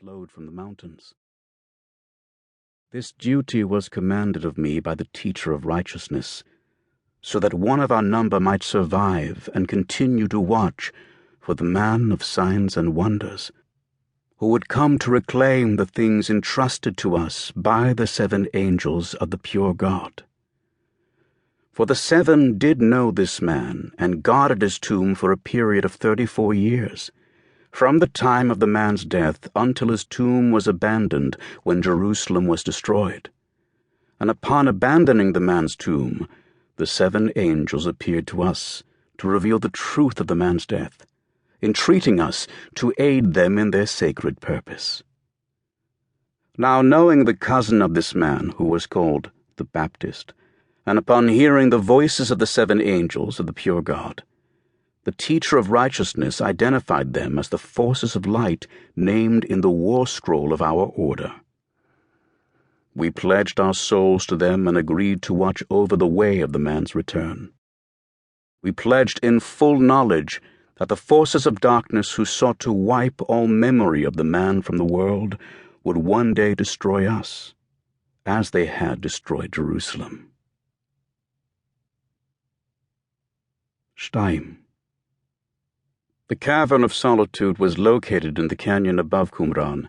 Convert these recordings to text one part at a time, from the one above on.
flowed from the mountains. This duty was commanded of me by the teacher of righteousness, so that one of our number might survive and continue to watch for the man of signs and wonders, who would come to reclaim the things entrusted to us by the 7 angels of the pure God. For the 7 did know this man, and guarded his tomb for a period of 34 years, from the time of the man's death until his tomb was abandoned when Jerusalem was destroyed. And upon abandoning the man's tomb, the 7 angels appeared to us to reveal the truth of the man's death, entreating us to aid them in their sacred purpose. Now, knowing the cousin of this man, who was called the Baptist, and upon hearing the voices of the 7 angels of the pure God, the teacher of righteousness identified them as the forces of light named in the war scroll of our order. We pledged our souls to them and agreed to watch over the way of the man's return. We pledged in full knowledge that the forces of darkness who sought to wipe all memory of the man from the world would one day destroy us, as they had destroyed Jerusalem. Stein. The Cavern of Solitude was located in the canyon above Qumran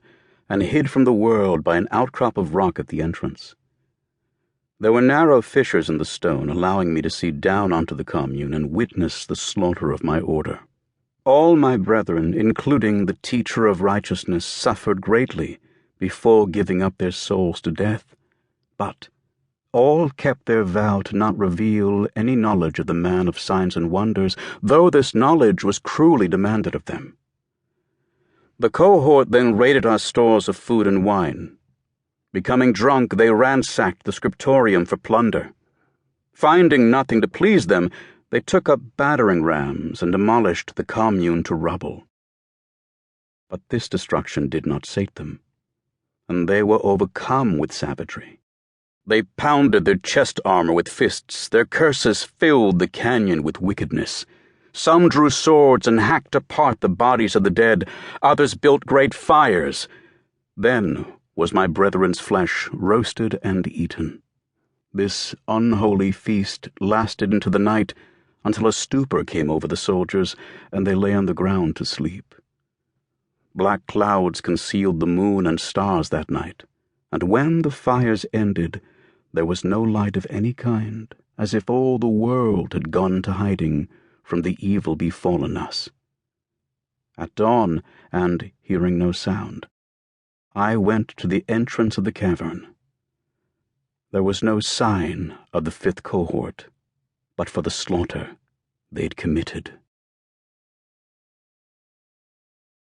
and hid from the world by an outcrop of rock at the entrance. There were narrow fissures in the stone, allowing me to see down onto the commune and witness the slaughter of my order. All my brethren, including the teacher of righteousness, suffered greatly before giving up their souls to death, but all kept their vow to not reveal any knowledge of the man of signs and wonders, though this knowledge was cruelly demanded of them. The cohort then raided our stores of food and wine. Becoming drunk, they ransacked the scriptorium for plunder. Finding nothing to please them, they took up battering rams and demolished the commune to rubble. But this destruction did not sate them, and they were overcome with savagery. They pounded their chest armor with fists. Their curses filled the canyon with wickedness. Some drew swords and hacked apart the bodies of the dead. Others built great fires. Then was my brethren's flesh roasted and eaten. This unholy feast lasted into the night, until a stupor came over the soldiers, and they lay on the ground to sleep. Black clouds concealed the moon and stars that night, and when the fires ended, there was no light of any kind, as if all the world had gone into hiding from the evil befallen us. At dawn, and hearing no sound, I went to the entrance of the cavern. There was no sign of the 5th cohort, but for the slaughter they'd committed.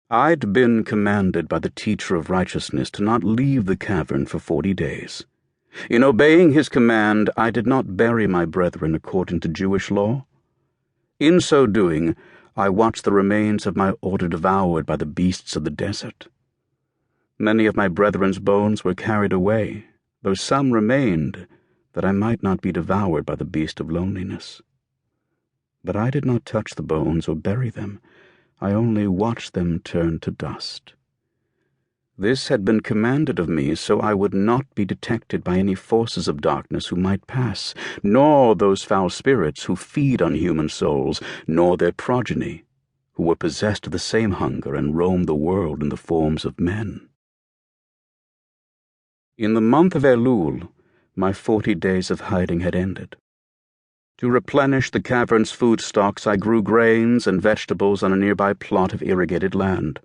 I'd been commanded by the teacher of righteousness to not leave the cavern for 40 days. In obeying his command, I did not bury my brethren according to Jewish law. In so doing, I watched the remains of my order devoured by the beasts of the desert. Many of my brethren's bones were carried away, though some remained, that I might not be devoured by the beast of loneliness. But I did not touch the bones or bury them. I only watched them turn to dust. This had been commanded of me so I would not be detected by any forces of darkness who might pass, nor those foul spirits who feed on human souls, nor their progeny, who were possessed of the same hunger and roamed the world in the forms of men. In the month of Elul, my 40 days of hiding had ended. To replenish the cavern's food stocks, I grew grains and vegetables on a nearby plot of irrigated land.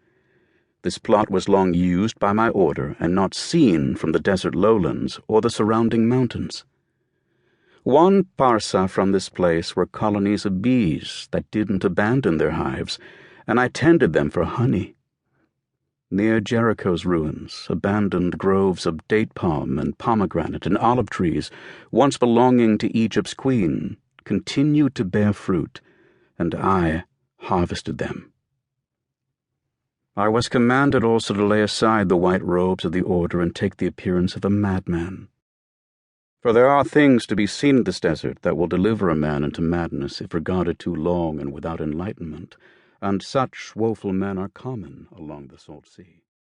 This plot was long used by my order and not seen from the desert lowlands or the surrounding mountains. 1 parsa from this place were colonies of bees that didn't abandon their hives, and I tended them for honey. Near Jericho's ruins, abandoned groves of date palm and pomegranate and olive trees, once belonging to Egypt's queen, continued to bear fruit, and I harvested them. I was commanded also to lay aside the white robes of the order and take the appearance of a madman. For there are things to be seen in this desert that will deliver a man into madness if regarded too long and without enlightenment, and such woeful men are common along the salt sea.